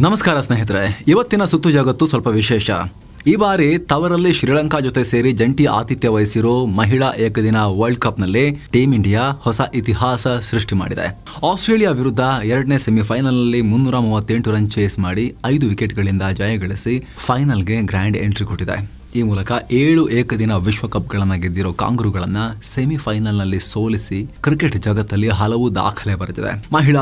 ನಮಸ್ಕಾರ ಸ್ನೇಹಿತರೆ, ಇವತ್ತಿನ ಸುತ್ತು ಜಗತ್ತು ಸ್ವಲ್ಪ ವಿಶೇಷ. ಈ ಬಾರಿ ತವರಲ್ಲಿ ಶ್ರೀಲಂಕಾ ಜೊತೆ ಸೇರಿ ಜಂಟಿ ಆತಿಥ್ಯ ವಹಿಸಿರೋ ಮಹಿಳಾ ಏಕದಿನ ವರ್ಲ್ಡ್ ಕಪ್ನಲ್ಲಿ ಟೀಮ್ ಇಂಡಿಯಾ ಹೊಸ ಇತಿಹಾಸ ಸೃಷ್ಟಿ ಮಾಡಿದೆ. ಆಸ್ಟ್ರೇಲಿಯಾ ವಿರುದ್ಧ ಎರಡನೇ ಸೆಮಿಫೈನಲ್ನಲ್ಲಿ 338 ರನ್ ಚೇಸ್ ಮಾಡಿ 5 ವಿಕೆಟ್ಗಳಿಂದ ಜಯ ಗಳಿಸಿ ಫೈನಲ್ಗೆ ಗ್ರ್ಯಾಂಡ್ ಎಂಟ್ರಿ ಕೊಟ್ಟಿದೆ. ಈ ಮೂಲಕ 7 ಏಕದಿನ ವಿಶ್ವಕಪ್ಗಳನ್ನು ಗೆದ್ದಿರೋ ಕಾಂಗರುಗಳನ್ನ ಸೆಮಿಫೈನಲ್ನಲ್ಲಿ ಸೋಲಿಸಿ ಕ್ರಿಕೆಟ್ ಜಗತ್ತಲ್ಲಿ ಹಲವು ದಾಖಲೆ ಬರೆದಿದೆ. ಮಹಿಳಾ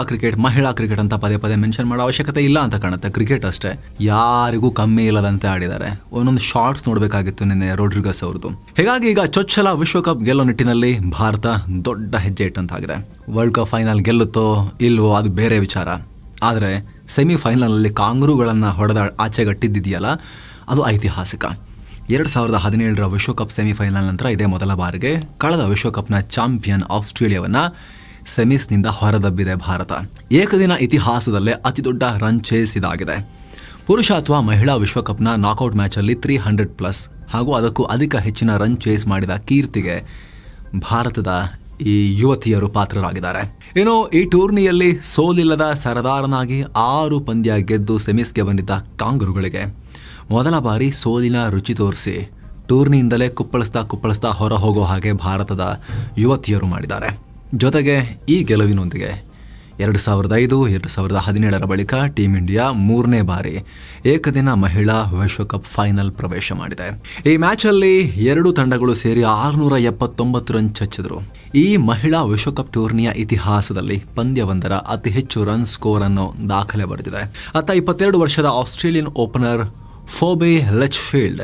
ಕ್ರಿಕೆಟ್ ಅಂತ ಪದೇ ಪದೇ ಮೆನ್ಷನ್ ಮಾಡೋ ಅವಶ್ಯಕತೆ ಇಲ್ಲ ಅಂತ ಕಾಣುತ್ತೆ. ಕ್ರಿಕೆಟ್ ಅಷ್ಟೇ ಯಾರಿಗೂ ಕಮ್ಮಿ ಇಲ್ಲದಂತೆ ಆಡಿದ್ದಾರೆ. ಒಂದೊಂದು ಶಾರ್ಟ್ಸ್ ನೋಡಬೇಕಾಗಿತ್ತು ನಿನ್ನೆ ರೋಡ್ರಿಗಸ್ ಅವ್ರದ್ದು. ಹೀಗಾಗಿ ಈಗ ಚೊಚ್ಚಲ ವಿಶ್ವಕಪ್ ಗೆಲ್ಲೋ ನಿಟ್ಟಿನಲ್ಲಿ ಭಾರತ ದೊಡ್ಡ ಹೆಜ್ಜೆ ಇಟ್ಟಂತಾಗಿದೆ. ವರ್ಲ್ಡ್ ಕಪ್ ಫೈನಲ್ ಗೆಲ್ಲುತ್ತೋ ಇಲ್ವೋ ಅದು ಬೇರೆ ವಿಚಾರ. ಆದರೆ ಸೆಮಿಫೈನಲ್ನಲ್ಲಿ ಕಾಂಗರುಗಳನ್ನ ಹೊಡೆದ ಆಚೆಗಟ್ಟಿದ್ದಿದೆಯಲ್ಲ, ಅದು ಐತಿಹಾಸಿಕ. 2017ರ ವಿಶ್ವಕಪ್ ಸೆಮಿಫೈನಲ್ ನಂತರ ಇದೇ ಮೊದಲ ಬಾರಿಗೆ ಕಳೆದ ವಿಶ್ವಕಪ್ನ ಚಾಂಪಿಯನ್ ಆಸ್ಟ್ರೇಲಿಯಾವನ್ನ ಸೆಮೀಸ್ನಿಂದ ಹೊರದಬ್ಬಿದೆ ಭಾರತ. ಏಕದಿನ ಇತಿಹಾಸದಲ್ಲೇ ಅತಿದೊಡ್ಡ ರನ್ ಚೇಸ್ ಇದಾಗಿದೆ. ಪುರುಷ ಅಥವಾ ಮಹಿಳಾ ವಿಶ್ವಕಪ್ನ ನಾಕ್ಔಟ್ ಮ್ಯಾಚಲ್ಲಿ 300+ ಹಾಗೂ ಅದಕ್ಕೂ ಅಧಿಕ ಹೆಚ್ಚಿನ ರನ್ ಚೇಸ್ ಮಾಡಿದ ಕೀರ್ತಿಗೆ ಭಾರತದ ಈ ಯುವತಿಯರು ಪಾತ್ರರಾಗಿದ್ದಾರೆ. ಇನ್ನು ಈ ಟೂರ್ನಿಯಲ್ಲಿ ಸೋಲಿಲ್ಲದ ಸರದಾರನಾಗಿ 6 ಪಂದ್ಯ ಗೆದ್ದು ಸೆಮೀಸ್ಗೆ ಬಂದಿದ್ದ ಕಾಂಗರುಗಳಿಗೆ ಮೊದಲ ಬಾರಿ ಸೋಲಿನ ರುಚಿ ತೋರಿಸಿ ಟೂರ್ನಿಯಿಂದಲೇ ಕುಪ್ಪಳಿಸ್ತಾ ಹೊರ ಹೋಗೋ ಹಾಗೆ ಭಾರತದ ಯುವತಿಯರು ಮಾಡಿದ್ದಾರೆ. ಜೊತೆಗೆ ಈ ಗೆಲುವಿನೊಂದಿಗೆ 2005-2017ರ ಬಳಿಕ ಟೀಮ್ ಇಂಡಿಯಾ 3ನೇ ಬಾರಿ ಏಕದಿನ ಮಹಿಳಾ ವಿಶ್ವಕಪ್ ಫೈನಲ್ ಪ್ರವೇಶ ಮಾಡಿದೆ. ಈ ಮ್ಯಾಚಲ್ಲಿ 2 ತಂಡಗಳು ಸೇರಿ 679 ರನ್ ಚಚ್ಚಿದ್ರು. ಈ ಮಹಿಳಾ ವಿಶ್ವಕಪ್ ಟೂರ್ನಿಯ ಇತಿಹಾಸದಲ್ಲಿ ಪಂದ್ಯವೊಂದರ ಅತಿ ಹೆಚ್ಚು ರನ್ ಸ್ಕೋರ್ ಅನ್ನು ದಾಖಲೆ ಬರೆದಿದೆ. 22 ವರ್ಷದ ಆಸ್ಟ್ರೇಲಿಯನ್ ಓಪನರ್ ಫೋಬೆ ಲೆಚ್ಫೀಲ್ಡ್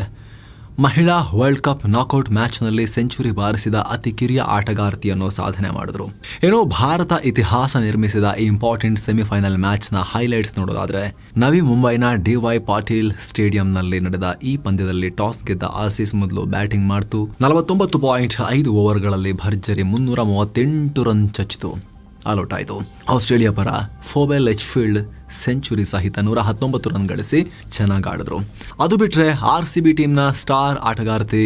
ಮಹಿಳಾ ವರ್ಲ್ಡ್ ಕಪ್ ನಾಕ್ಔಟ್ ಮ್ಯಾಚ್ನಲ್ಲಿ ಸೆಂಚುರಿ ಬಾರಿಸಿದ ಅತಿ ಕಿರಿಯ ಆಟಗಾರ್ತಿ ಅನ್ನೋ ಸಾಧನೆ ಮಾಡಿದ್ರು. ಏನೋ ಭಾರತ ಇತಿಹಾಸ ನಿರ್ಮಿಸಿದ ಈ ಇಂಪಾರ್ಟೆಂಟ್ ಸೆಮಿಫೈನಲ್ ಮ್ಯಾಚ್ನ ಹೈಲೈಟ್ಸ್ ನೋಡೋದಾದ್ರೆ, ನವಿ ಮುಂಬೈನ DY ಪಾಟೀಲ್ ಸ್ಟೇಡಿಯಂನಲ್ಲಿ ನಡೆದ ಈ ಪಂದ್ಯದಲ್ಲಿ ಟಾಸ್ ಗೆದ್ದ ಆಸೀಸ್ ಮೊದಲು ಬ್ಯಾಟಿಂಗ್ ಮಾಡ್ತು 49.5 ಓವರ್ಗಳಲ್ಲಿ ಭರ್ಜರಿ 338 ರನ್ ಚಚ್ಚಿತು, ಆಲ್ಔಟ್ ಆಯಿತು. ಆಸ್ಟ್ರೇಲಿಯಾ ಪರ ಫೋಬೆ ಲೆಚ್ಫೀಲ್ಡ್ ಸೆಂಚುರಿ ಸಹಿತ 119 ರನ್ ಗಳಿಸಿ ಚೆನ್ನಾಗಿ ಆಡಿದ್ರು. ಅದು ಬಿಟ್ಟರೆ RCB ಟೀಮ್ನ ಸ್ಟಾರ್ ಆಟಗಾರ್ತಿ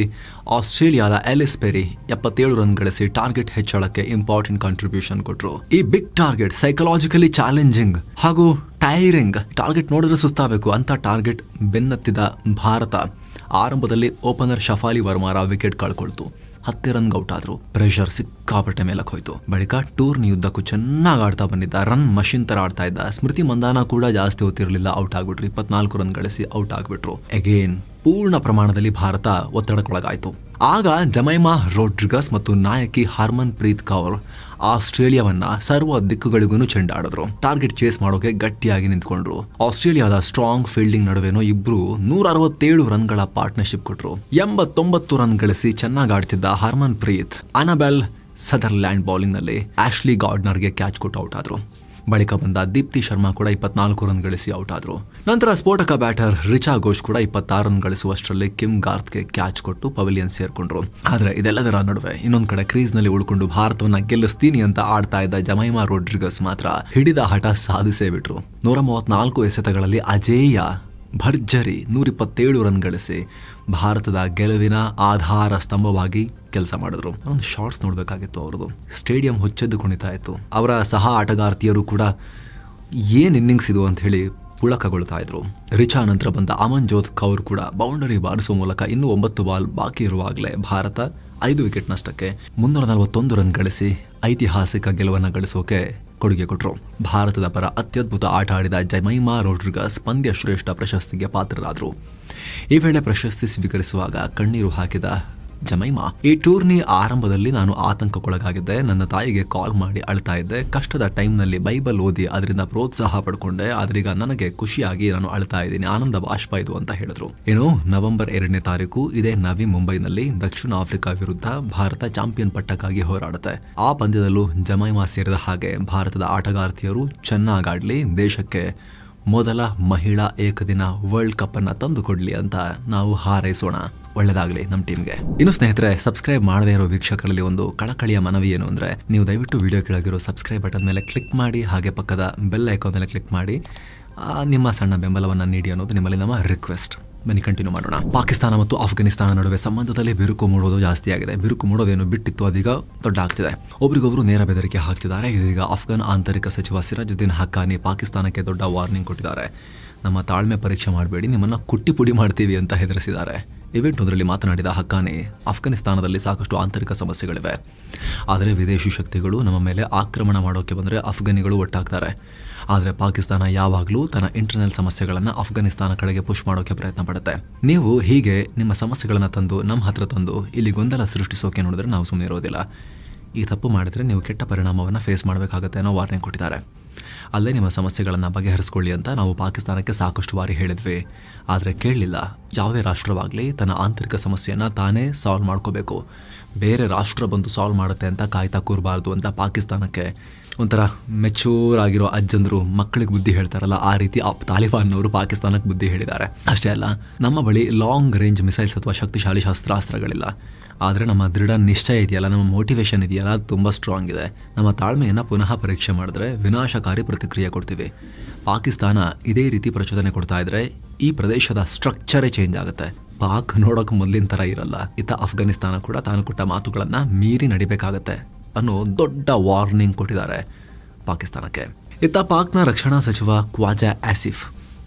ಆಸ್ಟ್ರೇಲಿಯಾದ ಎಲಿಸ್ ಪೆರಿ 77 ರನ್ ಗಳಿಸಿ ಟಾರ್ಗೆಟ್ ಹೆಚ್ಚಳಕ್ಕೆ ಇಂಪಾರ್ಟೆಂಟ್ ಕಾಂಟ್ರಿಬ್ಯೂಷನ್ ಕೊಟ್ಟರು. ಈ ಬಿಗ್ ಟಾರ್ಗೆಟ್ ಸೈಕಲಾಜಿಕಲಿ ಚಾಲೆಂಜಿಂಗ್ ಹಾಗೂ ಟೈರಿಂಗ್ ಟಾರ್ಗೆಟ್ ನೋಡಿದ್ರೆ ಸುಸ್ತಾಗಬೇಕು ಅಂತ ಟಾರ್ಗೆಟ್ ಬೆನ್ನತ್ತಿದ ಭಾರತ ಆರಂಭದಲ್ಲಿ ಓಪನರ್ ಶಫಾಲಿ ವರ್ಮಾರ ವಿಕೆಟ್ ಕಳ್ಕೊಳ್ತು. 10 ರನ್ಗೆ ಔಟ್ ಆದ್ರು. ಪ್ರೆಷರ್ ಸಿಕ್ಕಾಪಟ್ಟೆ ಮೇಲಕ್ಕೆ ಹೋಯ್ತು. ಬಳಿಕ ಟೂರ್ನಿ ಉದ್ದಕ್ಕೂ ಚೆನ್ನಾಗಿ ಆಡ್ತಾ ಬಂದಿದ್ದ, ರನ್ ಮಷಿನ್ ತರ ಆಡ್ತಾ ಇದ್ದ ಸ್ಮೃತಿ ಮಂದಾನ ಕೂಡ ಜಾಸ್ತಿ ಹೊತ್ತಿರಲಿಲ್ಲ, ಔಟ್ ಆಗ್ಬಿಟ್ರು. 24 ರನ್ ಗಳಿಸಿ ಔಟ್ ಆಗ್ಬಿಟ್ರು. ಅಗೇನ್ ಪೂರ್ಣ ಪ್ರಮಾಣದಲ್ಲಿ ಭಾರತ ಒತ್ತಡಕ್ಕೊಳಗಾಯಿತು. ಆಗ ಜಮೈಮಾ ರೋಡ್ರಿಗಸ್ ಮತ್ತು ನಾಯಕಿ ಹರ್ಮನ್ ಪ್ರೀತ್ ಕೌರ್ ಆಸ್ಟ್ರೇಲಿಯಾವನ್ನ ಸರ್ವ ದಿಕ್ಕುಗಳಿಗೂ ಚೆಂಡಾಡಿದ್ರು. ಟಾರ್ಗೆಟ್ ಚೇಸ್ ಮಾಡೋಕೆ ಗಟ್ಟಿಯಾಗಿ ನಿಂತ್ಕೊಂಡ್ರು. ಆಸ್ಟ್ರೇಲಿಯಾದ ಸ್ಟ್ರಾಂಗ್ ಫೀಲ್ಡಿಂಗ್ ನಡುವೆನೋ ಇಬ್ರು 167 ರನ್ಗಳ ಪಾರ್ಟ್ನರ್ಶಿಪ್ ಕೊಟ್ರು. 89 ರನ್ ಗಳಿಸಿ ಚೆನ್ನಾಗಿ ಆಡ್ತಿದ್ದ ಹರ್ಮನ್ ಪ್ರೀತ್ ಅನಬೆಲ್ ಸದರ್ಲ್ಯಾಂಡ್ ಬೌಲಿಂಗ್ ನಲ್ಲಿ ಆಶ್ಲಿ ಗಾರ್ಡ್ನರ್ಗೆ ಕ್ಯಾಚ್ ಕೊಟ್ಟು ಔಟ್ ಆದ್ರು. ಬಳಿಕ ಬಂದ ದೀಪ್ತಿ ಶರ್ಮಾ ಕೂಡ 24 ರನ್ ಗಳಿಸಿ ಔಟ್ ಆದ್ರು. ನಂತರ ಸ್ಫೋಟಕ ಬ್ಯಾಟರ್ ರಿಚಾ ಘೋಷ್ ಕೂಡ 26 ರನ್ ಗಳಿಸುವಷ್ಟರಲ್ಲಿ ಕಿಮ್ ಗಾರ್ತ್ಗೆ ಕ್ಯಾಚ್ ಕೊಟ್ಟು ಪವಿಲಿಯನ್ ಸೇರ್ಕೊಂಡ್ರು. ಆದ್ರೆ ಇದೆಲ್ಲದರ ನಡುವೆ ಇನ್ನೊಂದ್ ಕಡೆ ಕ್ರೀಸ್ ನಲ್ಲಿ ಉಳ್ಕೊಂಡು ಭಾರತವನ್ನ ಗೆಲ್ಲಿಸ್ತೀನಿ ಅಂತ ಆಡ್ತಾ ಇದ್ದ ಜಮೈಮಾ ರೋಡ್ರಿಗಸ್ ಮಾತ್ರ ಹಿಡಿದ ಹಠ ಸಾಧಿಸೇ ಬಿಟ್ರು. 134 ಎಸೆತಗಳಲ್ಲಿ ಅಜೇಯ ಭರ್ಜರಿ 127 ರನ್ ಗಳಿಸಿ ಭಾರತದ ಗೆಲುವಿನ ಆಧಾರ ಸ್ತಂಭವಾಗಿ ಕೆಲಸ ಮಾಡಿದ್ರು. ಒಂದು ಶಾರ್ಟ್ಸ್ ನೋಡಬೇಕಾಗಿತ್ತು ಅವ್ರದ್ದು. ಸ್ಟೇಡಿಯಂ ಹುಚ್ಚೆದ್ದು ಕುಣಿತಾ ಇತ್ತು. ಅವರ ಸಹ ಆಟಗಾರ್ತಿಯರು ಕೂಡ ಏನ್ ಇನ್ನಿಂಗ್ಸ್ ಇದು ಅಂತ ಹೇಳಿ ಪುಳಕಗೊಳ್ತಾ ಇದ್ರು. ರಿಚಾ ನಂತರ ಬಂದ ಅಮನ್ಜೋತ್ ಕೌರ್ ಕೂಡ ಬೌಂಡರಿ ಬಾರಿಸುವ ಮೂಲಕ ಇನ್ನೂ 9 ಬಾಲ್ ಬಾಕಿ ಇರುವಾಗಲೇ ಭಾರತ 5 ವಿಕೆಟ್ ನಷ್ಟಕ್ಕೆ 341 ರನ್ ಗಳಿಸಿ ಐತಿಹಾಸಿಕ ಗೆಲುವನ್ನು ಗಳಿಸೋಕೆ ಕೊಡುಗೆ ಕೊಟ್ಟರು. ಭಾರತದ ಪರ ಅತ್ಯದ್ಭುತ ಆಟ ಆಡಿದ ಜಮೈಮಾ ರೋಡ್ರಿಗಸ್ ಪಂದ್ಯ ಶ್ರೇಷ್ಠ ಪ್ರಶಸ್ತಿಗೆ ಪಾತ್ರರಾದರು. ಈ ವೇಳೆ ಪ್ರಶಸ್ತಿ ಸ್ವೀಕರಿಸುವಾಗ ಕಣ್ಣೀರು ಹಾಕಿದ ಜಮೈಮಾ, ಈ ಟೂರ್ನಿ ಆರಂಭದಲ್ಲಿ ನಾನು ಆತಂಕಕ್ಕೊಳಗಾಗಿದ್ದೆ. ನನ್ನ ತಾಯಿಗೆ ಕಾಲ್ ಮಾಡಿ ಅಳ್ತಾ ಇದ್ದೆ. ಕಷ್ಟದ ಟೈಮ್ನಲ್ಲಿ ಬೈಬಲ್ ಓದಿ ಅದರಿಂದ ಪ್ರೋತ್ಸಾಹ ಪಡ್ಕೊಂಡೆ. ಆದ್ರೀಗ ನನಗೆ ಖುಷಿಯಾಗಿ ನಾನು ಅಳ್ತಾ ಇದ್ದೀನಿ, ಆನಂದ ಬಾಷ್ಪ ಇದು ಅಂತ ಹೇಳಿದ್ರು. ಏನು ನವೆಂಬರ್ 2ನೇ ತಾರೀಕು ಇದೇ ನವಿ ಮುಂಬೈನಲ್ಲಿ ದಕ್ಷಿಣ ಆಫ್ರಿಕಾ ವಿರುದ್ಧ ಭಾರತ ಚಾಂಪಿಯನ್ ಪಟ್ಟಕ್ಕಾಗಿ ಹೋರಾಡುತ್ತೆ. ಆ ಪಂದ್ಯದಲ್ಲೂ ಜಮೈಮಾ ಸೇರಿದ ಹಾಗೆ ಭಾರತದ ಆಟಗಾರ್ತಿಯರು ಚೆನ್ನಾಗಾಡ್ಲಿ, ದೇಶಕ್ಕೆ ಮೊದಲ ಮಹಿಳಾ ಏಕದಿನ ವರ್ಲ್ಡ್ ಕಪ್ ಅನ್ನ ತಂದು ಕೊಡ್ಲಿ ಅಂತ ನಾವು ಹಾರೈಸೋಣ. ಒಳ್ಳೆದಾಗಲಿ ನಮ್ಮ ಟೀಮ್ಗೆ. ಇನ್ನು ಸ್ನೇಹಿತರೆ, ಸಬ್ಸ್ಕ್ರೈಬ್ ಮಾಡದೇ ಇರೋ ವೀಕ್ಷಕರಲ್ಲಿ ಒಂದು ಕಳಕಳಿಯ ಮನವಿ ಏನು ಅಂದ್ರೆ, ನೀವು ದಯವಿಟ್ಟು ವಿಡಿಯೋ ಕೆಳಗಿರೋ ಸಬ್ಸ್ಕ್ರೈಬ್ ಬಟನ್ ಮೇಲೆ ಕ್ಲಿಕ್ ಮಾಡಿ, ಹಾಗೆ ಪಕ್ಕದ ಬೆಲ್ ಐಕಾನ್ ಮೇಲೆ ಕ್ಲಿಕ್ ಮಾಡಿ ನಿಮ್ಮ ಸಣ್ಣ ಬೆಂಬಲವನ್ನು ನೀಡಿ ಅನ್ನೋದು ನಿಮ್ಮಲ್ಲಿ ನಮ್ಮ ರಿಕ್ವೆಸ್ಟ್. ಬನ್ನಿ ಕಂಟಿನ್ಯೂ ಮಾಡೋಣ. ಪಾಕಿಸ್ತಾನ ಮತ್ತು ಅಫ್ಘಾನಿಸ್ತಾನ ನಡುವೆ ಸಂಬಂಧದಲ್ಲಿ ಬಿರುಕು ಮೂಡೋದು ಜಾಸ್ತಿ ಆಗಿದೆ. ಬಿರುಕು ಮೂಡೋದೇನು ಬಿಟ್ಟಿತ್ತು, ಅದೀಗ ದೊಡ್ಡ ಆಗ್ತಿದೆ. ಒಬ್ರಿಗೊಬ್ರು ನೇರ ಬೆದರಿಕೆ ಹಾಕ್ತಿದ್ದಾರೆ. ಇದೀಗ ಅಫ್ಘಾನ್ ಆಂತರಿಕ ಸಚಿವ ಸಿರಾಜುದ್ದೀನ್ ಹಕ್ಕಾನಿ ಪಾಕಿಸ್ತಾನಕ್ಕೆ ದೊಡ್ಡ ವಾರ್ನಿಂಗ್ ಕೊಟ್ಟಿದ್ದಾರೆ. ನಮ್ಮ ತಾಳ್ಮೆ ಪರೀಕ್ಷೆ ಮಾಡಬೇಡಿ, ನಿಮ್ಮನ್ನು ಕುಟ್ಟಿ ಪುಡಿ ಮಾಡ್ತೀವಿ ಅಂತ ಹೆದರಿಸಿದ್ದಾರೆ. ಇವೆಂಟ್ ಒಂದರಲ್ಲಿ ಮಾತನಾಡಿದ ಹಕ್ಕಾನಿ, ಅಫ್ಘಾನಿಸ್ತಾನದಲ್ಲಿ ಸಾಕಷ್ಟು ಆಂತರಿಕ ಸಮಸ್ಯೆಗಳಿವೆ, ಆದರೆ ವಿದೇಶಿ ಶಕ್ತಿಗಳು ನಮ್ಮ ಮೇಲೆ ಆಕ್ರಮಣ ಮಾಡೋಕ್ಕೆ ಬಂದರೆ ಅಫ್ಘಾನಿಗಳು ಒಟ್ಟಾಗ್ತಾರೆ. ಆದರೆ ಪಾಕಿಸ್ತಾನ ಯಾವಾಗಲೂ ತನ್ನ ಇಂಟರ್ನಲ್ ಸಮಸ್ಯೆಗಳನ್ನು ಅಫ್ಘಾನಿಸ್ತಾನ ಕಡೆಗೆ ಪುಷ್ ಮಾಡೋಕ್ಕೆ ಪ್ರಯತ್ನ ಪಡುತ್ತೆ. ನೀವು ಹೀಗೆ ನಿಮ್ಮ ಸಮಸ್ಯೆಗಳನ್ನು ತಂದು ನಮ್ಮ ಹತ್ರ ತಂದು ಇಲ್ಲಿ ಗೊಂದಲ ಸೃಷ್ಟಿಸೋಕೆ ನೋಡಿದ್ರೆ ನಾವು ಸುಮ್ಮನೆ ಇರೋದಿಲ್ಲ. ಈ ತಪ್ಪು ಮಾಡಿದರೆ ನೀವು ಕೆಟ್ಟ ಪರಿಣಾಮವನ್ನು ಫೇಸ್ ಮಾಡಬೇಕಾಗತ್ತೆ ಅನ್ನೋ ವಾರ್ನಿಂಗ್ ಕೊಟ್ಟಿದ್ದಾರೆ. ಅಲ್ಲೇ ನಿಮ್ಮ ಸಮಸ್ಯೆಗಳನ್ನು ಬಗೆಹರಿಸ್ಕೊಳ್ಳಿ ಅಂತ ನಾವು ಪಾಕಿಸ್ತಾನಕ್ಕೆ ಸಾಕಷ್ಟು ಬಾರಿ ಹೇಳಿದ್ವಿ, ಆದರೆ ಕೇಳಲಿಲ್ಲ. ಯಾವುದೇ ರಾಷ್ಟ್ರವಾಗಲಿ ತನ್ನ ಆಂತರಿಕ ಸಮಸ್ಯೆಯನ್ನು ತಾನೇ ಸಾಲ್ವ್ ಮಾಡ್ಕೋಬೇಕು, ಬೇರೆ ರಾಷ್ಟ್ರ ಬಂದು ಸಾಲ್ವ್ ಮಾಡುತ್ತೆ ಅಂತ ಕಾಯ್ತಾ ಕೂರಬಾರ್ದು ಅಂತ ಪಾಕಿಸ್ತಾನಕ್ಕೆ ಒಂಥರ ಮೆಚೂರ್ ಆಗಿರೋ ಅಜ್ಜಂದರು ಮಕ್ಕಳಿಗೆ ಬುದ್ಧಿ ಹೇಳ್ತಾರಲ್ಲ, ಆ ರೀತಿ ತಾಲಿಬಾನ್ನವರು ಪಾಕಿಸ್ತಾನಕ್ಕೆ ಬುದ್ಧಿ ಹೇಳಿದ್ದಾರೆ. ಅಷ್ಟೇ ಅಲ್ಲ, ನಮ್ಮ ಬಳಿ ಲಾಂಗ್ ರೇಂಜ್ ಮಿಸೈಲ್ಸ್ ಅಥವಾ ಶಕ್ತಿಶಾಲಿ ಶಸ್ತ್ರಾಸ್ತ್ರಗಳಿಲ್ಲ, ಆದರೆ ನಮ್ಮ ದೃಢ ನಿಶ್ಚಯ ಇದೆಯಲ್ಲ, ನಮ್ಮ ಮೋಟಿವೇಶನ್ ಇದೆಯಲ್ಲ, ಅದು ತುಂಬ ಸ್ಟ್ರಾಂಗ್ ಇದೆ. ನಮ್ಮ ತಾಳ್ಮೆಯನ್ನು ಪುನಃ ಪರೀಕ್ಷೆ ಮಾಡಿದ್ರೆ ವಿನಾಶಕಾರಿ ಪ್ರತಿಕ್ರಿಯೆ ಕೊಡ್ತೀವಿ. ಪಾಕಿಸ್ತಾನ ಇದೇ ರೀತಿ ಪ್ರಚೋದನೆ ಕೊಡ್ತಾ ಇದ್ರೆ ಈ ಪ್ರದೇಶದ ಸ್ಟ್ರಕ್ಚರೇ ಚೇಂಜ್ ಆಗುತ್ತೆ. ಪಾಕ್ ನೋಡೋಕೆ ಮೊದಲಿನ ಥರ ಇರಲ್ಲ. ಇತ್ತ ಅಫ್ಘಾನಿಸ್ತಾನ ಕೂಡ ತಾನು ಕೊಟ್ಟ ಮಾತುಗಳನ್ನು ಮೀರಿ ನಡಿಬೇಕಾಗತ್ತೆ ಅನ್ನೋ ದೊಡ್ಡ ವಾರ್ನಿಂಗ್ ಕೊಟ್ಟಿದ್ದಾರೆ ಪಾಕಿಸ್ತಾನಕ್ಕೆ. ಇತ್ತ ಪಾಕ್ನ ರಕ್ಷಣಾ ಸಚಿವ ಖ್ವಾಜಾ ಆಸಿಫ್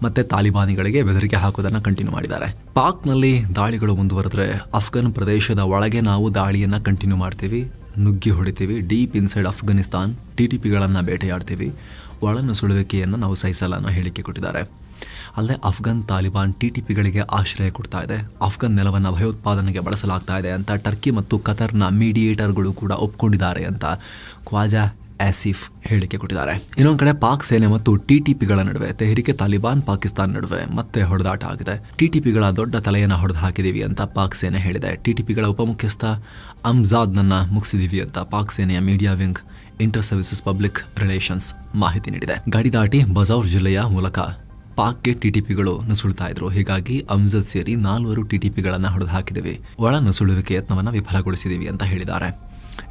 ಮತ್ತೆ ತಾಲಿಬಾನಿಗಳಿಗೆ ಬೆದರಿಕೆ ಹಾಕೋದನ್ನು ಕಂಟಿನ್ಯೂ ಮಾಡಿದ್ದಾರೆ. ಪಾಕ್ನಲ್ಲಿ ದಾಳಿಗಳು ಮುಂದುವರೆದ್ರೆ ಅಫ್ಘಾನ್ ಪ್ರದೇಶದ ಒಳಗೆ ನಾವು ದಾಳಿಯನ್ನು ಕಂಟಿನ್ಯೂ ಮಾಡ್ತೀವಿ, ನುಗ್ಗಿ ಹೊಡಿತೀವಿ, ಡೀಪ್ ಇನ್ಸೈಡ್ ಅಫ್ಘಾನಿಸ್ತಾನ್ ಟಿಟಿಪಿಗಳನ್ನು ಬೇಟೆಯಾಡ್ತೀವಿ, ಒಳನುಸುಳುವಿಕೆಯನ್ನು ನಾವು ಸಹಿಸಲ್ಲ ಅನ್ನೋ ಹೇಳಿಕೆ ಕೊಟ್ಟಿದ್ದಾರೆ. ಅಲ್ಲದೆ ಅಫ್ಘಾನ್ ತಾಲಿಬಾನ್ ಟಿಟಿಪಿಗಳಿಗೆ ಆಶ್ರಯ ಕೊಡ್ತಾ ಇದೆ, ಅಫ್ಘಾನ್ ನೆಲವನ್ನು ಭಯೋತ್ಪಾದನೆಗೆ ಬಳಸಲಾಗ್ತಾ ಇದೆ ಅಂತ ಟರ್ಕಿ ಮತ್ತು ಕತರ್ನ ಮೀಡಿಯೇಟರ್ಗಳು ಕೂಡ ಒಪ್ಕೊಂಡಿದ್ದಾರೆ ಅಂತ ಖ್ವಾಜಾ ಆಸಿಫ್ ಹೇಳಿಕೆ ಕೊಟ್ಟಿದ್ದಾರೆ. ಇನ್ನೊಂದು ಕಡೆ ಪಾಕ್ ಸೇನೆ ಮತ್ತು ಟಿಟಿಪಿಗಳ ನಡುವೆ ತೆಹರಿಕೆ ತಾಲಿಬಾನ್ ಪಾಕಿಸ್ತಾನ ನಡುವೆ ಮತ್ತೆ ಹೊಡೆದಾಟ ಆಗಿದೆ. ಟಿಟಿಪಿಗಳ ದೊಡ್ಡ ತಲೆಯನ್ನು ಹೊಡೆದು ಹಾಕಿದೀವಿ ಅಂತ ಪಾಕ್ ಸೇನೆ ಹೇಳಿದೆ. ಟಿಟಿಪಿಗಳ ಉಪಮುಖ್ಯಸ್ಥ ಅಮ್ಜಾದ್ನನ್ನ ಮುಗಿಸಿದೀವಿ ಅಂತ ಪಾಕ್ ಸೇನೆಯ media wing inter services public relations ಮಾಹಿತಿ ನೀಡಿದೆ. ಗಡಿ ದಾಟಿ ಬಜೌರ್ ಜಿಲ್ಲೆಯ ಮೂಲಕ ಪಾಕ್ಗೆ ಟಿಟಿಪಿಗಳು ನುಸುಳ್ತಾ ಇದ್ರು. ಹೀಗಾಗಿ ಅಮ್ಜದ್ ಸೇರಿ 4 ಟಿಟಿಪಿಗಳನ್ನು ಹೊಡೆದು ಹಾಕಿದ್ದೀವಿ, ಒಳ ನುಸುಳುವಿಕೆ ಯತ್ನವನ್ನು ವಿಫಲಗೊಳಿಸಿದೀವಿ ಅಂತ ಹೇಳಿದ್ದಾರೆ.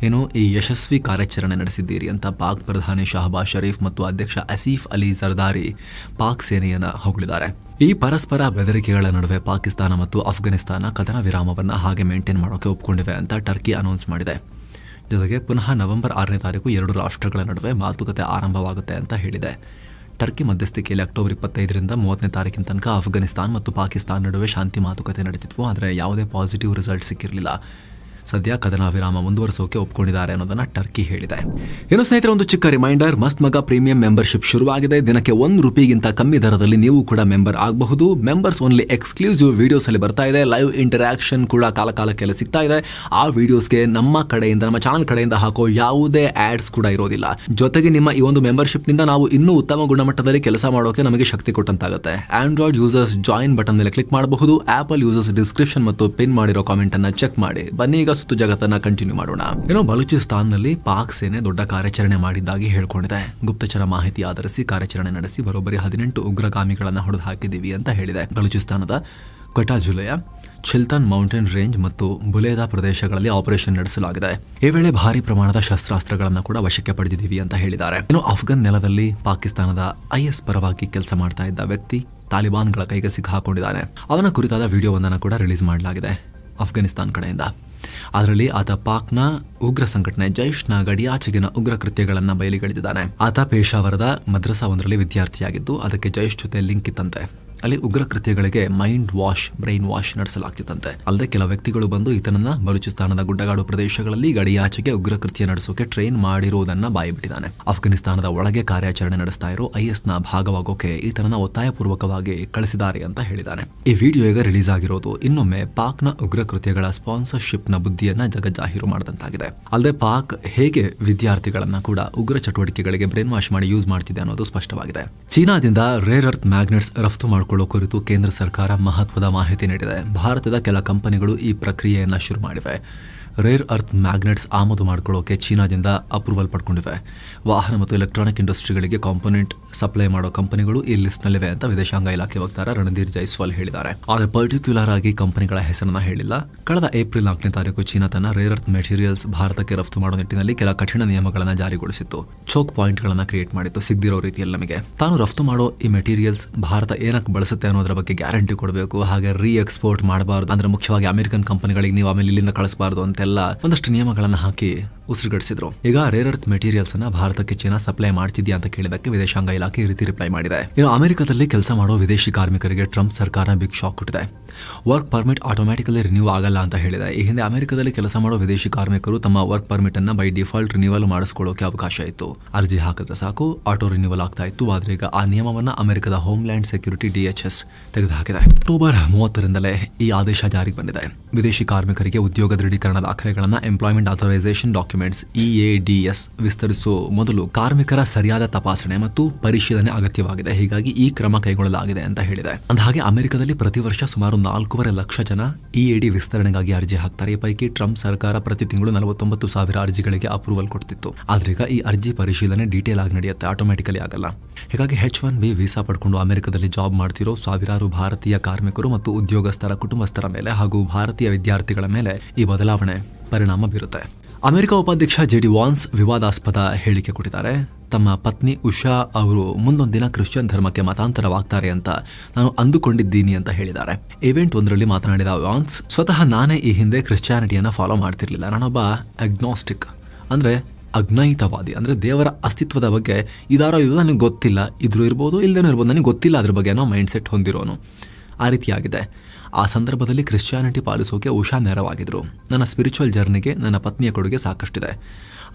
ಏನು ಈ ಯಶಸ್ವಿ ಕಾರ್ಯಾಚರಣೆ ನಡೆಸಿದ್ದೀರಿ ಅಂತ ಪಾಕ್ ಪ್ರಧಾನಿ ಶಹಬಾಜ್ ಶರೀಫ್ ಮತ್ತು ಅಧ್ಯಕ್ಷ ಆಸಿಫ್ ಅಲಿ ಜರ್ದಾರಿ ಪಾಕ್ ಸೇನೆಯನ್ನು ಹೊಗಳಿದ್ದಾರೆ. ಈ ಪರಸ್ಪರ ಬೆದರಿಕೆಗಳ ನಡುವೆ ಪಾಕಿಸ್ತಾನ ಮತ್ತು ಅಫ್ಘಾನಿಸ್ತಾನ ಕದನ ವಿರಾಮವನ್ನು ಹಾಗೆ ಮೇಂಟೈನ್ ಮಾಡೋಕೆ ಒಪ್ಕೊಂಡಿವೆ ಅಂತ ಟರ್ಕಿ ಅನೌನ್ಸ್ ಮಾಡಿದೆ. ಜೊತೆಗೆ ಪುನಃ ನವೆಂಬರ್ 6ನೇ ತಾರೀಕು 2 ರಾಷ್ಟ್ರಗಳ ನಡುವೆ ಮಾತುಕತೆ ಆರಂಭವಾಗುತ್ತೆ ಅಂತ ಹೇಳಿದೆ. ಟರ್ಕಿ ಮಧ್ಯಸ್ಥಿಕೆಯಲ್ಲಿ ಅಕ್ಟೋಬರ್ 25ರಿಂದ 30ನೇ ತಾರೀಕಿನ ತನಕ ಅಫ್ಘಾನಿಸ್ತಾನ್ ಮತ್ತು ಪಾಕಿಸ್ತಾನ ನಡುವೆ ಶಾಂತಿ ಮಾತುಕತೆ ನಡೆದಿದ್ವು, ಆದರೆ ಯಾವುದೇ ಪಾಸಿಟಿವ್ ರಿಸಲ್ಟ್ ಸಿಕ್ಕಿರಲಿಲ್ಲ. ಸದ್ಯ ಕದನ ವಿರಾಮ ಮುಂದುವರಿಸೋಕೆ ಒಪ್ಕೊಂಡಿದ್ದಾರೆ ಅನ್ನೋದನ್ನ ಟರ್ಕಿ ಹೇಳಿದೆ. ಇನ್ನು ಸ್ನೇಹಿತರೆ, ಒಂದು ಚಿಕ್ಕ ರಿಮೈಂಡರ್, ಮಸ್ತ್ ಮಗ ಪ್ರೀಮಿಯಂ ಮೆಂಬರ್ಶಿಪ್ ಶುರುವಾಗಿದೆ. ದಿನಕ್ಕೆ ₹1 ಕಮ್ಮಿ ದರದಲ್ಲಿ ನೀವು ಕೂಡ ಮೆಂಬರ್ ಆಗಬಹುದು. ಮೆಂಬರ್ಸ್ ಓನ್ಲಿ ಎಕ್ಸ್ಕ್ಲೂಸಿವ್ ವಿಡಿಯೋಸ್ ಅಲ್ಲಿ ಬರ್ತಾ ಇದೆ, ಲೈವ್ ಇಂಟರಾಕ್ಷನ್ ಕೂಡ ಕಾಲಕಾಲಕ್ಕೆಲ್ಲ ಸಿಗ್ತಾ ಇದೆ. ಆ ವಿಡಿಯೋಸ್ಗೆ ನಮ್ಮ ಕಡೆಯಿಂದ, ನಮ್ಮ ಚಾನಲ್ ಕಡೆಯಿಂದ ಹಾಕೋ ಯಾವುದೇ ಆಡ್ಸ್ ಕೂಡ ಇರೋದಿಲ್ಲ. ಜೊತೆಗೆ ನಿಮ್ಮ ಈ ಒಂದು ಮೆಂಬರ್ಶಿಪ್ ನಿಂದ ನಾವು ಇನ್ನೂ ಉತ್ತಮ ಗುಣಮಟ್ಟದಲ್ಲಿ ಕೆಲಸ ಮಾಡೋಕೆ ನಮಗೆ ಶಕ್ತಿ ಕೊಟ್ಟಂತಾಗುತ್ತೆ. ಆಂಡ್ರಾಯ್ಡ್ ಯೂಸರ್ಸ್ ಜಾಯಿನ್ ಬಟನ್ ಮೇಲೆ ಕ್ಲಿಕ್ ಮಾಡಬಹುದು. ಆಪಲ್ ಯೂಸರ್ಸ್ ಡಿಸ್ಕ್ರಿಪ್ಷನ್ ಮತ್ತು ಪಿನ್ ಮಾಡಿರೋ ಕಾಮೆಂಟ್ ಅನ್ನ ಚೆಕ್ ಮಾಡಿ. ಬನ್ನಿ ಈಗ ಸುತ್ತು ಜಗತ್ತನ್ನ ಕಂಟಿನ್ಯೂ ಮಾಡೋಣ. ಏನೋ ಬಲೂಚಿಸ್ತಾನ್ನಲ್ಲಿ ಪಾಕ್ ಸೇನೆ ದೊಡ್ಡ ಕಾರ್ಯಾಚರಣೆ ಮಾಡಿದ್ದಾಗಿ ಹೇಳ್ಕೊಂಡಿದೆ. ಗುಪ್ತಚರ ಮಾಹಿತಿ ಆಧರಿಸಿ ಕಾರ್ಯಾಚರಣೆ ನಡೆಸಿ ಬರೋಬ್ಬರಿ 18 ಉಗ್ರಗಾಮಿಗಳನ್ನ ಹೊಡೆದು ಹಾಕಿದ್ದೀವಿ ಅಂತ ಹೇಳಿದೆ. ಬಲೂಚಿಸ್ತಾನದ ಕ್ವೆಟಾ ಜಿಲ್ಲೆಯ ಚಿಲ್ತನ್ ಮೌಂಟೇನ್ ರೇಂಜ್ ಮತ್ತು ಬುಲೇದಾ ಪ್ರದೇಶಗಳಲ್ಲಿ ಆಪರೇಷನ್ ನಡೆಸಲಾಗಿದೆ. ಈ ವೇಳೆ ಭಾರಿ ಪ್ರಮಾಣದ ಶಸ್ತ್ರಾಸ್ತ್ರಗಳನ್ನು ಕೂಡ ವಶಕ್ಕೆ ಪಡೆದಿದ್ದೀವಿ ಅಂತ ಹೇಳಿದ್ದಾರೆ. ಇನ್ನು ಅಫ್ಘಾನ್ ನೆಲದಲ್ಲಿ ಪಾಕಿಸ್ತಾನದ ಐಎಸ್ ಪರವಾಗಿ ಕೆಲಸ ಮಾಡ್ತಾ ಇದ್ದ ವ್ಯಕ್ತಿ ತಾಲಿಬಾನ್ಗಳ ಕೈಗೆ ಸಿಕ್ಕಾಕೊಂಡಿದ್ದಾನೆ. ಅವನ ಕುರಿತಾದ ವಿಡಿಯೋವೊಂದನ್ನು ಕೂಡ ರಿಲೀಸ್ ಮಾಡಲಾಗಿದೆ ಅಫ್ಘಾನಿಸ್ತಾನ್ ಕಡೆಯಿಂದ. ಅದರಲ್ಲಿ ಆತ ಪಾಕ್ನ ಉಗ್ರ ಸಂಘಟನೆ ಜೈಷ್ನ ಗಡಿಯಾಚೆಗಿನ ಉಗ್ರ ಕೃತ್ಯಗಳನ್ನು ಬಯಲಿಗೆಳೆದಿದ್ದಾನೆ. ಆತ ಪೇಶಾವರದ ಮದ್ರಸಾ ಒಂದರಲ್ಲಿ ವಿದ್ಯಾರ್ಥಿಯಾಗಿದ್ದು ಅದಕ್ಕೆ ಜೈಶ್ ಜೊತೆ ಲಿಂಕ್ ಇತ್ತಂತೆ. ಅಲ್ಲಿ ಉಗ್ರ ಕೃತ್ಯಗಳಿಗೆ ಮೈಂಡ್ ವಾಶ್, ಬ್ರೈನ್ ವಾಶ್ ನಡೆಸಲಾಗ್ತಿತ್ತಂತೆ. ಅಲ್ಲದೆ ಕೆಲ ವ್ಯಕ್ತಿಗಳು ಬಂದು ಈತನನ್ನ ಬಲೂಚಿಸ್ತಾನದ ಗುಡ್ಡಗಾಡು ಪ್ರದೇಶಗಳಲ್ಲಿ ಗಡಿಯಾಚೆಗೆ ಉಗ್ರ ಕೃತ್ಯ ನಡೆಸೋಕೆ ಟ್ರೈನ್ ಮಾಡಿರುವುದನ್ನ ಬಾಯಿಬಿಟ್ಟಿದ್ದಾನೆ. ಅಫ್ಘಾನಿಸ್ತಾನದ ಒಳಗೆ ಕಾರ್ಯಾಚರಣೆ ನಡೆಸ್ತಾ ಇರೋ ಐಎಸ್ನ ಭಾಗವಾಗೋಕೆ ಈತನನ್ನ ಒತ್ತಾಯಪೂರ್ವಕವಾಗಿ ಕಳಿಸಿದ್ದಾರೆ ಅಂತ ಹೇಳಿದ್ದಾನೆ. ಈ ವಿಡಿಯೋ ಈಗ ರಿಲೀಸ್ ಆಗಿರೋದು ಇನ್ನೊಮ್ಮೆ ಪಾಕ್ನ ಉಗ್ರ ಕೃತ್ಯಗಳ ಸ್ಪಾನ್ಸರ್ಶಿಪ್ನ ಬುದ್ಧಿಯನ್ನ ಜಗಜ್ಜಾಹೀರು ಮಾಡಿದಂತಾಗಿದೆ. ಅಲ್ಲದೆ ಪಾಕ್ ಹೇಗೆ ವಿದ್ಯಾರ್ಥಿಗಳನ್ನ ಕೂಡ ಉಗ್ರ ಚಟುವಟಿಕೆಗಳಿಗೆ ಬ್ರೈನ್ ವಾಶ್ ಮಾಡಿ ಯೂಸ್ ಮಾಡ್ತಿದೆ ಅನ್ನೋದು ಸ್ಪಷ್ಟವಾಗಿದೆ. ಚೀನಾದಿಂದ ರೇರ್ ಅರ್ತ್ ಮ್ಯಾಗ್ನೆಟ್ಸ್ ರಫ್ತು ಮಾಡಿಕೊಳ್ಳೋ ಕುರಿತು ಕೇಂದ್ರ ಸರ್ಕಾರ ಮಹತ್ವದ ಮಾಹಿತಿ ನೀಡಿದೆ. ಭಾರತದ ಕೆಲ ಕಂಪನಿಗಳು ಈ ಪ್ರಕ್ರಿಯೆಯನ್ನ ಶುರು ಮಾಡಿವೆ. ರೇರ್ ಅರ್ತ್ ಮ್ಯಾಗ್ನೆಟ್ಸ್ ಆಮದು ಮಾಡಿಕೊಳ್ಳೋಕೆ ಚೀನಾದಿಂದ ಅಪ್ರೂವಲ್ ಪಡ್ಕೊಂಡಿವೆ. ವಾಹನ ಮತ್ತು ಎಲೆಕ್ಟ್ರಾನಿಕ್ ಇಂಡಸ್ಟ್ರಿಗಳಿಗೆ ಕಾಂಪೋನೆಂಟ್ ಸಪ್ಲೈ ಮಾಡೋ ಕಂಪನಿಗಳು ಈ ಲಿಸ್ಟ್ನಲ್ಲಿವೆ ಅಂತ ವಿದೇಶಾಂಗ ಇಲಾಖೆ ವಕ್ತಾರ ರಣಧೀರ್ ಜೈಸ್ವಾಲ್ ಹೇಳಿದ್ದಾರೆ. ಆದರೆ ಪರ್ಟಿಕ್ಯುಲರ್ ಆಗಿ ಕಂಪನಿಗಳ ಹೆಸರನ್ನ ಹೇಳಿಲ್ಲ. ಕಳೆದ ಏಪ್ರಿಲ್ 4ನೇ ತಾರೀಕು ಚೀನಾ ತನ್ನ ರೇರ್ ಅರ್ತ್ ಮೆಟೀರಿಯಲ್ಸ್ ಭಾರತಕ್ಕೆ ರಫ್ತು ಮಾಡೋ ನಿಟ್ಟಿನಲ್ಲಿ ಕೆಲ ಕಠಿಣ ನಿಯಮಗಳನ್ನು ಜಾರಿಗೊಳಿಸಿತ್ತು. ಚೋಕ್ ಪಾಯಿಂಟ್ಗಳನ್ನು ಕ್ರಿಯೇಟ್ ಮಾಡಿತ್ತು ಸಿಗದಿರೋ ರೀತಿಯಲ್ಲಿ. ನಮಗೆ ತಾನು ರಫ್ತು ಮಾಡೋ ಈ ಮೆಟೀರಿಯಲ್ಸ್ ಭಾರತ ಏನಕ್ಕೆ ಬಳಸುತ್ತೆ ಅನ್ನೋದ್ರ ಬಗ್ಗೆ ಗ್ಯಾರಂಟಿ ಕೊಡಬೇಕು. ಹಾಗೆ ರೀ ಎಕ್ಸ್ಪೋರ್ಟ್ ಮಾಡಬಾರ್ದು, ಅಂದ್ರೆ ಮುಖ್ಯವಾಗಿ ಅಮೆರಿಕನ್ ಕಂಪನಿಗಳಿಗೆ ನೀವು ಆಮೇಲೆ ಇಲ್ಲಿಂದ ಕಳಿಸಬಾರ್ದು ಅಂತೆಲ್ಲ ಒಂದಷ್ಟು ನಿಯಮಗಳನ್ನು ಹಾಕಿ ಉಸಿರುಗಡಿಸಿದ್ರು. ಈಗ ರೇರ್ ಅರ್ತ್ ಮೆಟೀರಿಯಲ್ಸ್ ಅನ್ನ ಭಾರತಕ್ಕೆ ಚೀನಾ ಸಪ್ಲೈ ಮಾಡ್ತಿದ್ಯಾ ಅಂತ ಕೇಳಿದಕ್ಕೆ ವಿದೇಶಾಂಗ ಇಲಾಖೆ ಈ ರೀತಿ ರಿಪ್ಲೈ ಮಾಡಿದೆ. ಇನ್ನು ಅಮೆರಿಕದಲ್ಲಿ ಕೆಲಸ ಮಾಡೋ ವಿದೇಶಿ ಕಾರ್ಮಿಕರಿಗೆ ಟ್ರಂಪ್ ಸರ್ಕಾರ ಬಿಗ್ ಶಾಕ್ ಕೊಟ್ಟಿದೆ. ವರ್ಕ್ ಪರ್ಮಿಟ್ ಆಟೋಮ್ಯಾಟಿಕಲಿ ರಿನ್ಯೂ ಆಗಲ್ಲ ಅಂತ ಹೇಳಿದೆ. ಈ ಹಿಂದೆ ಅಮೆರಿಕದಲ್ಲಿ ಕೆಲಸ ಮಾಡೋ ವಿದೇಶಿ ಕಾರ್ಮಿಕರು ತಮ್ಮ ವರ್ಕ್ ಪರ್ಮಿಟ್ ಅನ್ನ ಬೈ ಡಿಫಾಲ್ಟ್ ರಿನ್ಯೂವಲ್ ಮಾಡಿಸ್ಕೊಳ್ಳೋಕೆ ಅವಕಾಶ ಇತ್ತು. ಅರ್ಜಿ ಹಾಕಿದ್ರೆ ಸಾಕು ಆಟೋ ರಿನ್ಯೂವಲ್ ಆಗ್ತಾ ಇತ್ತು. ಆದ್ರೆ ಈಗ ಆ ನಿಯಮವನ್ನ ಅಮೆರಿಕದ ಹೋಮ್ಲ್ಯಾಂಡ್ ಸೆಕ್ಯೂರಿಟಿ DHS ತೆಗೆದುಹಾಕಿದೆ. ಅಕ್ಟೋಬರ್ 30ರಿಂದಲೇ ಈ ಆದೇಶ ಜಾರಿಗೆ ಬಂದಿದೆ. ವಿದೇಶಿ ಕಾರ್ಮಿಕರಿಗೆ ಉದ್ಯೋಗ ದೃಢೀಕರಣ ದಾಖಲೆಗಳನ್ನ ಎಂಪ್ಲಾಯ್ಮೆಂಟ್ ಅಥರೈಸೇಷನ್ ಡಾಕ್ಯುಮೆಂಟ್ಸ್ EADS ವಿಸ್ತರಿಸುವ ಮೊದಲು ಕಾರ್ಮಿಕರ ಸರಿಯಾದ ತಪಾಸಣೆ ಮತ್ತು ಪರಿಶೀಲನೆ ಅಗತ್ಯವಾಗಿದೆ. ಹೀಗಾಗಿ ಈ ಕ್ರಮ ಕೈಗೊಳ್ಳಲಾಗಿದೆ ಅಂತ ಹೇಳಿದೆ. ಅಂದಹಾಗೆ ಅಮೆರಿಕದಲ್ಲಿ ಪ್ರತಿ ವರ್ಷ ಸುಮಾರು 4.5 ಲಕ್ಷ ಜನ EAD ವಿಸ್ತರಣೆಗಾಗಿ ಅರ್ಜಿ ಹಾಕ್ತಾರೆ. ಈ ಪೈಕಿ ಟ್ರಂಪ್ ಸರ್ಕಾರ ಪ್ರತಿ ತಿಂಗಳು 49,000 ಅರ್ಜಿಗಳಿಗೆ ಅಪ್ರೂವಲ್ ಕೊಡ್ತಿತ್ತು. ಆದ್ರೆ ಈಗ ಈ ಅರ್ಜಿ ಪರಿಶೀಲನೆ ಡೀಟೇಲ್ ಆಗಿ ನಡೆಯುತ್ತೆ, ಆಟೋಮ್ಯಾಟಿಕಲಿ ಆಗಲ್ಲ. ಹೀಗಾಗಿ H-1B ವೀಸಾ ಪಡ್ಕೊಂಡು ಅಮೆರಿಕದಲ್ಲಿ ಜಾಬ್ ಮಾಡ್ತಿರೋ ಸಾವಿರಾರು ಭಾರತೀಯ ಕಾರ್ಮಿಕರು ಮತ್ತು ಉದ್ಯೋಗಸ್ಥರ ಕುಟುಂಬಸ್ಥರ ಮೇಲೆ ಹಾಗೂ ಭಾರತೀಯ ವಿದ್ಯಾರ್ಥಿಗಳ ಮೇಲೆ ಈ ಬದಲಾವಣೆ ಪರಿಣಾಮ ಬೀರುತ್ತೆ. ಅಮೆರಿಕ ಉಪಾಧ್ಯಕ್ಷ JD ವಾನ್ಸ್ ವಿವಾದಾಸ್ಪದ ಹೇಳಿಕೆ ಕೊಟ್ಟಿದ್ದಾರೆ. ತಮ್ಮ ಪತ್ನಿ ಉಷಾ ಅವರು ಮುಂದೊಂದು ದಿನ ಕ್ರಿಶ್ಚಿಯನ್ ಧರ್ಮಕ್ಕೆ ಮತಾಂತರವಾಗ್ತಾರೆ ಅಂತ ನಾನು ಅಂದುಕೊಂಡಿದ್ದೀನಿ ಅಂತ ಹೇಳಿದ್ದಾರೆ. ಇವೆಂಟ್ ಒಂದರಲ್ಲಿ ಮಾತನಾಡಿದ ವಾನ್ಸ್, ಸ್ವತಃ ನಾನೇ ಈ ಹಿಂದೆ ಕ್ರಿಶ್ಚಿಯಾನಿಟಿಯನ್ನು ಫಾಲೋ ಮಾಡ್ತಿರ್ಲಿಲ್ಲ. ನಾನೊಬ್ಬ ಅಗ್ನಾಸ್ಟಿಕ್, ಅಂದ್ರೆ ಅಜ್ಞಾಯಿತವಾದಿ, ಅಂದ್ರೆ ದೇವರ ಅಸ್ತಿತ್ವದ ಬಗ್ಗೆ ಇದಾರೋ ಇದು ನನಗೆ ಗೊತ್ತಿಲ್ಲ, ಇದ್ರೂ ಇರ್ಬೋದು ಇಲ್ಲದೇನೂ ಇರ್ಬೋದು, ನನಗೆ ಗೊತ್ತಿಲ್ಲ ಅದ್ರ ಬಗ್ಗೆ ಅನ್ನೋ ಮೈಂಡ್ ಸೆಟ್ ಹೊಂದಿರೋನು. ಆ ರೀತಿಯಾಗಿದೆ. ಆ ಸಂದರ್ಭದಲ್ಲಿ ಕ್ರಿಶ್ಚಿಯಾನಿಟಿ ಪಾಲಿಸೋಕೆ ಉಷಾ ನೆರವಾಗಿದ್ರು. ನನ್ನ ಸ್ಪಿರಿಚುವಲ್ ಜರ್ನಿಗೆ ನನ್ನ ಪತ್ನಿಯ ಕೊಡುಗೆ ಸಾಕಷ್ಟಿದೆ.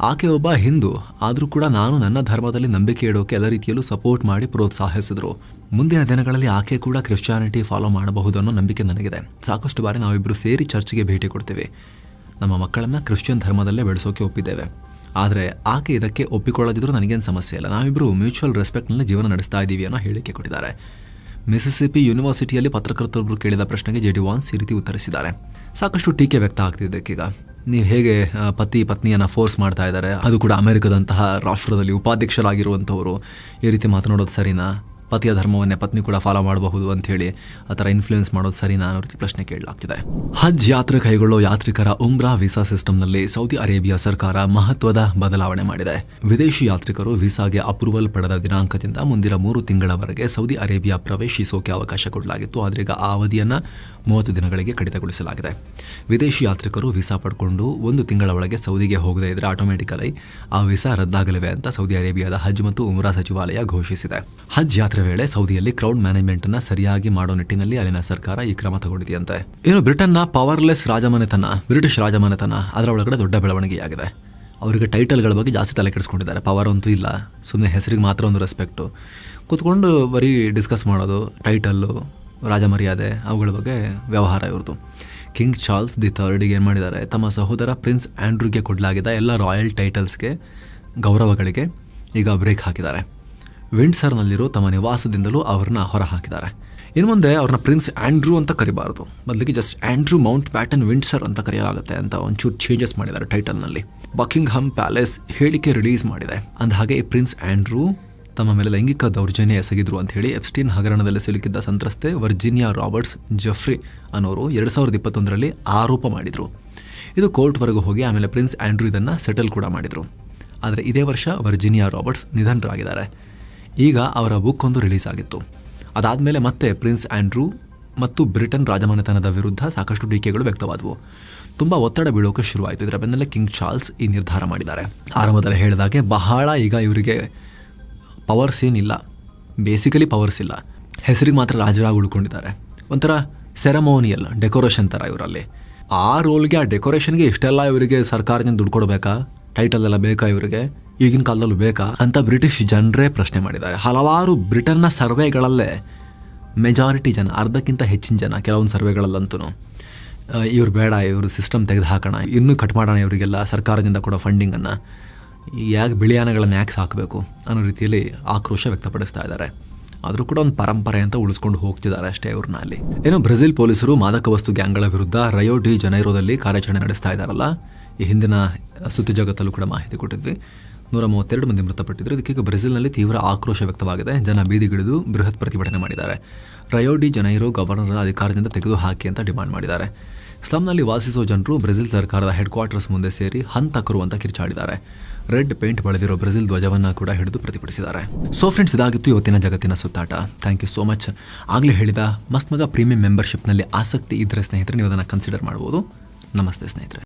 ಆಕೆ ಒಬ್ಬ ಹಿಂದೂ, ಆದರೂ ಕೂಡ ನಾನು ನನ್ನ ಧರ್ಮದಲ್ಲಿ ನಂಬಿಕೆ ಇಡೋಕೆ ಎಲ್ಲ ರೀತಿಯಲ್ಲೂ ಸಪೋರ್ಟ್ ಮಾಡಿ ಪ್ರೋತ್ಸಾಹಿಸಿದ್ರು. ಮುಂದಿನ ದಿನಗಳಲ್ಲಿ ಆಕೆ ಕೂಡ ಕ್ರಿಶ್ಚಿಯಾನಿಟಿ ಫಾಲೋ ಮಾಡಬಹುದು ಅನ್ನೋ ನಂಬಿಕೆ ನನಗಿದೆ. ಸಾಕಷ್ಟು ಬಾರಿ ನಾವಿಬ್ಬರು ಸೇರಿ ಚರ್ಚ್ಗೆ ಭೇಟಿ ಕೊಡ್ತೀವಿ. ನಮ್ಮ ಮಕ್ಕಳನ್ನ ಕ್ರಿಶ್ಚಿಯನ್ ಧರ್ಮದಲ್ಲೇ ಬೆಳೆಸೋಕೆ ಒಪ್ಪಿದ್ದೇವೆ. ಆದರೆ ಆಕೆ ಇದಕ್ಕೆ ಒಪ್ಪಿಕೊಳ್ಳದಿದ್ರೂ ನನಗೇನು ಸಮಸ್ಯೆ ಇಲ್ಲ. ನಾವಿಬ್ಬರು ಮ್ಯೂಚುವಲ್ ರೆಸ್ಪೆಕ್ಟ್ನಲ್ಲಿ ಜೀವನ ನಡೆಸ್ತಾ ಇದ್ದೀವಿ ಅನ್ನೋ ಹೇಳಿಕೆ ಕೊಟ್ಟಿದ್ದಾರೆ. ಮಿಸಿಸಿಪಿ ಯೂನಿವರ್ಸಿಟಿಯಲ್ಲಿ ಪತ್ರಕರ್ತರೊಬ್ಬರು ಕೇಳಿದ ಪ್ರಶ್ನೆಗೆ JD ವಾನ್ಸ್ ಈ ರೀತಿ ಉತ್ತರಿಸಿದ್ದಾರೆ. ಸಾಕಷ್ಟು ಟೀಕೆ ವ್ಯಕ್ತ ಆಗ್ತಿದ್ದಕ್ಕೀಗ ನೀವು ಹೇಗೆ ಪತ್ನಿಯನ್ನು ಫೋರ್ಸ್ ಮಾಡ್ತಾ ಇದ್ದಾರೆ, ಅದು ಕೂಡ ಅಮೆರಿಕದಂತಹ ರಾಷ್ಟ್ರದಲ್ಲಿ ಉಪಾಧ್ಯಕ್ಷರಾಗಿರುವಂಥವರು ಈ ರೀತಿ ಮಾತನಾಡೋದು ಸರಿನಾ? ಪತಿಯ ಧರ್ಮವನ್ನೇ ಪತ್ನಿ ಕೂಡ ಫಾಲೋ ಮಾಡಬಹುದು ಅಂತ ಹೇಳಿ ಆ ಥರ ಇನ್ಫ್ಲೂಯೆನ್ಸ್ ಮಾಡೋದು ಸರಿನಾ ಅನ್ನೋ ರೀತಿ ಪ್ರಶ್ನೆ ಕೇಳಲಾಗ್ತಿದೆ. ಹಜ್ ಯಾತ್ರೆ ಕೈಗೊಳ್ಳೋ ಯಾತ್ರಿಕರ ಉಮ್ರಾ ವೀಸಾ ಸಿಸ್ಟಮ್ನಲ್ಲಿ ಸೌದಿ ಅರೇಬಿಯಾ ಸರ್ಕಾರ ಮಹತ್ವದ ಬದಲಾವಣೆ ಮಾಡಿದೆ. ವಿದೇಶಿ ಯಾತ್ರಿಕರು ವೀಸಾಗೆ ಅಪ್ರೂವಲ್ ಪಡೆದ ದಿನಾಂಕದಿಂದ ಮುಂದಿನ 3 ತಿಂಗಳವರೆಗೆ ಸೌದಿ ಅರೇಬಿಯಾ ಪ್ರವೇಶಿಸೋಕೆ ಅವಕಾಶ ಕೊಡಲಾಗಿತ್ತು. ಆದರೆ ಈಗ ಆ ಅವಧಿಯನ್ನು 30 ದಿನಗಳಿಗೆ ಕಡಿತಗೊಳಿಸಲಾಗಿದೆ. ವಿದೇಶಿ ಯಾತ್ರಿಕರು ವೀಸಾ ಪಡ್ಕೊಂಡು 1 ತಿಂಗಳ ಒಳಗೆ ಸೌದಿಗೆ ಹೋಗದೇ ಇದ್ರೆ ಆಟೋಮ್ಯಾಟಿಕಲಿ ಆ ವೀಸಾ ರದ್ದಾಗಲಿವೆ ಅಂತ ಸೌದಿ ಅರೇಬಿಯಾದ ಹಜ್ ಮತ್ತು ಉಮ್ರಾ ಸಚಿವಾಲಯ ಘೋಷಿಸಿದೆ. ಹಜ್ ಯಾತ್ರೆ ವೇಳೆ ಸೌದಿಯಲ್ಲಿ ಕ್ರೌಡ್ ಮ್ಯಾನೇಜ್ಮೆಂಟ್ ಅನ್ನ ಸರಿಯಾಗಿ ಮಾಡೋ ನಿಟ್ಟಿನಲ್ಲಿ ಅಲ್ಲಿನ ಸರ್ಕಾರ ಈ ಕ್ರಮ ತಗೊಂಡಿದೆಯಂತೆ. ಇನ್ನು ಬ್ರಿಟನ್ನ ಪವರ್ಲೆಸ್ ರಾಜಮನೆತನ, ಬ್ರಿಟಿಷ್ ರಾಜಮನೆತನ, ಅದರ ಒಳಗಡೆ ದೊಡ್ಡ ಬೆಳವಣಿಗೆಯಾಗಿದೆ. ಅವರಿಗೆ ಟೈಟಲ್ಗಳ ಬಗ್ಗೆ ಜಾಸ್ತಿ ತಲೆ ಕೆಡಿಸ್ಕೊಂಡಿದ್ದಾರೆ. ಪವರ್ ಅಂತೂ ಇಲ್ಲ, ಸುಮ್ಮನೆ ಹೆಸರಿಗೆ ಮಾತ್ರ ಒಂದು ರೆಸ್ಪೆಕ್ಟು. ಕೂತ್ಕೊಂಡು ಬರೀ ಡಿಸ್ಕಸ್ ಮಾಡೋದು, ಟೈಟಲ್ಲು, ರಾಜಮರ್ಯಾದೆ, ಅವುಗಳ ಬಗ್ಗೆ ವ್ಯವಹಾರ ಇವ್ರದ್ದು. ಕಿಂಗ್ ಚಾರ್ಲ್ಸ್ III ಏನು ಮಾಡಿದ್ದಾರೆ, ತಮ್ಮ ಸಹೋದರ ಪ್ರಿನ್ಸ್ ಆಂಡ್ರೂಗೆ ಕೊಡಲಾಗಿದ್ದ ಎಲ್ಲ ರಾಯಲ್ ಟೈಟಲ್ಸ್ಗೆ, ಗೌರವಗಳಿಗೆ ಈಗ ಬ್ರೇಕ್ ಹಾಕಿದ್ದಾರೆ. ವಿಂಡ್ಸರ್ನಲ್ಲಿರೋ ತಮ್ಮ ನಿವಾಸದಿಂದಲೂ ಅವ್ರನ್ನ ಹೊರ ಹಾಕಿದ್ದಾರೆ. ಇನ್ನು ಮುಂದೆ ಅವ್ರನ್ನ ಪ್ರಿನ್ಸ್ ಆಂಡ್ರೂ ಅಂತ ಕರಿಬಾರ್ದು, ಬದಲಿಗೆ just Andrew Mount baton Windsor ಅಂತ ಕರೆಯಲಾಗುತ್ತೆ ಅಂತ ಒಂಚೂರು ಚೇಂಜಸ್ ಮಾಡಿದ್ದಾರೆ ಟೈಟಲ್ನಲ್ಲಿ. ಬಕಿಂಗ್ಹಮ್ ಪ್ಯಾಲೇಸ್ ಹೇಳಿಕೆ ರಿಲೀಸ್ ಮಾಡಿದೆ. ಅಂದಹಾಗೆ ಪ್ರಿನ್ಸ್ ಆಂಡ್ರೂ ತಮ್ಮ ಮೇಲೆ ಲೈಂಗಿಕ ದೌರ್ಜನ್ಯ ಎಸಗಿದ್ರು ಅಂತ ಹೇಳಿ ಎಪ್ಸ್ಟೀನ್ ಹಗರಣದಲ್ಲಿ ಸಿಲುಕಿದ್ದ ಸಂತ್ರಸ್ತೆ ವರ್ಜಿನಿಯಾ ರಾಬರ್ಟ್ಸ್ ಜೆಫ್ರಿ ಅನ್ನೋರು 2021ರಲ್ಲಿ ಆರೋಪ ಮಾಡಿದ್ರು. ಇದು ಕೋರ್ಟ್ವರೆಗೂ ಹೋಗಿ ಆಮೇಲೆ ಪ್ರಿನ್ಸ್ ಆಂಡ್ರೂ ಇದನ್ನು ಸೆಟಲ್ ಕೂಡ ಮಾಡಿದರು. ಆದರೆ ಇದೇ ವರ್ಷ ವರ್ಜಿನಿಯಾ ರಾಬರ್ಟ್ಸ್ ನಿಧನರಾಗಿದ್ದಾರೆ. ಈಗ ಅವರ ಬುಕ್ ಒಂದು ರಿಲೀಸ್ ಆಗಿತ್ತು. ಅದಾದಮೇಲೆ ಮತ್ತೆ ಪ್ರಿನ್ಸ್ ಆಂಡ್ರೂ ಮತ್ತು ಬ್ರಿಟನ್ ರಾಜಮನೆತನದ ವಿರುದ್ಧ ಸಾಕಷ್ಟು ಟೀಕೆಗಳು ವ್ಯಕ್ತವಾದವು. ತುಂಬ ಒತ್ತಡ ಬೀಳೋಕೆ ಶುರುವಾಯಿತು. ಇದರ ಬೆನ್ನಲ್ಲೇ ಕಿಂಗ್ ಚಾರ್ಲ್ಸ್ ಈ ನಿರ್ಧಾರ ಮಾಡಿದ್ದಾರೆ. ಆರಂಭದಲ್ಲಿ ಹೇಳಿದಾಗೆ ಬಹಳ ಈಗ ಇವರಿಗೆ ಪವರ್ಸ್ ಏನಿಲ್ಲ, ಬೇಸಿಕಲಿ ಪವರ್ಸ್ ಇಲ್ಲ, ಹೆಸರಿಗೆ ಮಾತ್ರ ರಾಜರಾಗಿ ಉಳ್ಕೊಂಡಿದ್ದಾರೆ. ಒಂಥರ ಸೆರೆಮೋನಿಯಲ್ ಡೆಕೋರೇಷನ್ ಥರ ಇವರಲ್ಲಿ. ಆ ರೋಲ್ಗೆ, ಆ ಡೆಕೋರೇಷನ್ಗೆ ಇಷ್ಟೆಲ್ಲ ಇವರಿಗೆ ಸರ್ಕಾರದಿಂದ ದುಡ್ಡು ಕೊಡಬೇಕಾ, ಟೈಟಲ್ ಎಲ್ಲ ಬೇಕಾ ಇವರಿಗೆ, ಈಗಿನ ಕಾಲದಲ್ಲೂ ಬೇಕಾ ಅಂತ ಬ್ರಿಟಿಷ್ ಜನರೇ ಪ್ರಶ್ನೆ ಮಾಡಿದ್ದಾರೆ. ಹಲವಾರು ಬ್ರಿಟನ್ನ ಸರ್ವೆಗಳಲ್ಲೇ ಮೆಜಾರಿಟಿ ಜನ, ಅರ್ಧಕ್ಕಿಂತ ಹೆಚ್ಚಿನ ಜನ ಕೆಲವೊಂದು ಸರ್ವೆಗಳಲ್ಲಂತೂ ಇವ್ರು ಬೇಡ, ಇವರು ಸಿಸ್ಟಮ್ ತೆಗೆದು ಹಾಕೋಣ, ಇನ್ನೂ ಕಟ್ ಮಾಡೋಣ ಇವರಿಗೆಲ್ಲ ಸರ್ಕಾರದಿಂದ ಕೊಡೋ ಫಂಡಿಂಗನ್ನು, ಯಾಕೆ ಬಿಳಿಯಾನಗಳನ್ನು ಯಾಕೆ ಸಾಕಬೇಕು ಅನ್ನೋ ರೀತಿಯಲ್ಲಿ ಆಕ್ರೋಶ ವ್ಯಕ್ತಪಡಿಸ್ತಾ ಇದ್ದಾರೆ. ಆದರೂ ಕೂಡ ಒಂದು ಪರಂಪರೆ ಅಂತ ಉಳಿಸ್ಕೊಂಡು ಹೋಗ್ತಿದ್ದಾರೆ ಅಷ್ಟೇ ಇವ್ರನ್ನ ಅಲ್ಲಿ. ಏನೋ ಬ್ರೆಜಿಲ್ ಪೊಲೀಸರು ಮಾದಕ ವಸ್ತು ಗ್ಯಾಂಗ್ಗಳ ವಿರುದ್ಧ ರಯೋ ಡಿ ಜನೈರೋದಲ್ಲಿ ಕಾರ್ಯಾಚರಣೆ ನಡೆಸ್ತಾ ಇದ್ದಾರಲ್ಲ, ಈ ಹಿಂದಿನ ಸುದ್ದಿ ಜಗತ್ತಲ್ಲೂ ಕೂಡ ಮಾಹಿತಿ ಕೊಟ್ಟಿದ್ವಿ. 132 ಮಂದಿ ಮೃತಪಟ್ಟಿದ್ರು. ಇದಕ್ಕೆ ಬ್ರೆಜಿಲ್ನಲ್ಲಿ ತೀವ್ರ ಆಕ್ರೋಶ ವ್ಯಕ್ತವಾಗಿದೆ. ಜನ ಬೀದಿಗಿಳಿದು ಬೃಹತ್ ಪ್ರತಿಭಟನೆ ಮಾಡಿದ್ದಾರೆ. ರಯೋ ಡಿ ಜನೈರೋ ಗವರ್ನರ್ ಅಧಿಕಾರದಿಂದ ತೆಗೆದು ಹಾಕಿ ಅಂತ ಡಿಮಾಂಡ್ ಮಾಡಿದ್ದಾರೆ. ಸ್ಲಮ್ನಲ್ಲಿ ವಾಸಿಸೋ ಜನರು ಬ್ರೆಜಿಲ್ ಸರ್ಕಾರದ ಹೆಡ್ ಕ್ವಾರ್ಟರ್ಸ್ ಮುಂದೆ ಸೇರಿ ಹಂತಕರು ಅಂತ ಕಿರ್ಚಾಡಿದ್ದಾರೆ. ರೆಡ್ ಪೇಂಟ್ ಬಳಿದಿರೋ ಬ್ರೆಜಿಲ್ ಧ್ವಜವನ್ನು ಕೂಡ ಹಿಡಿದು ಪ್ರತಿಭಟಿಸಿದ್ದಾರೆ. ಸೊ ಫ್ರೆಂಡ್ಸ್, ಇದಾಗಿತ್ತು ಇವತ್ತಿನ ಜಗತ್ತಿನ ಸುತ್ತಾಟ. Thank you so much. ಆಗಲೇ ಹೇಳಿದ ಮಸ್ತ್ ಮಗ ಪ್ರೀಮಿಯಂ ಮೆಂಬರ್ಶಿಪ್ನಲ್ಲಿ ಆಸಕ್ತಿ ಇದ್ದರೆ ಸ್ನೇಹಿತರೆ ನೀವು ಅದನ್ನು ಕನ್ಸಿಡರ್ ಮಾಡ್ಬೋದು. ನಮಸ್ತೆ ಸ್ನೇಹಿತರೆ.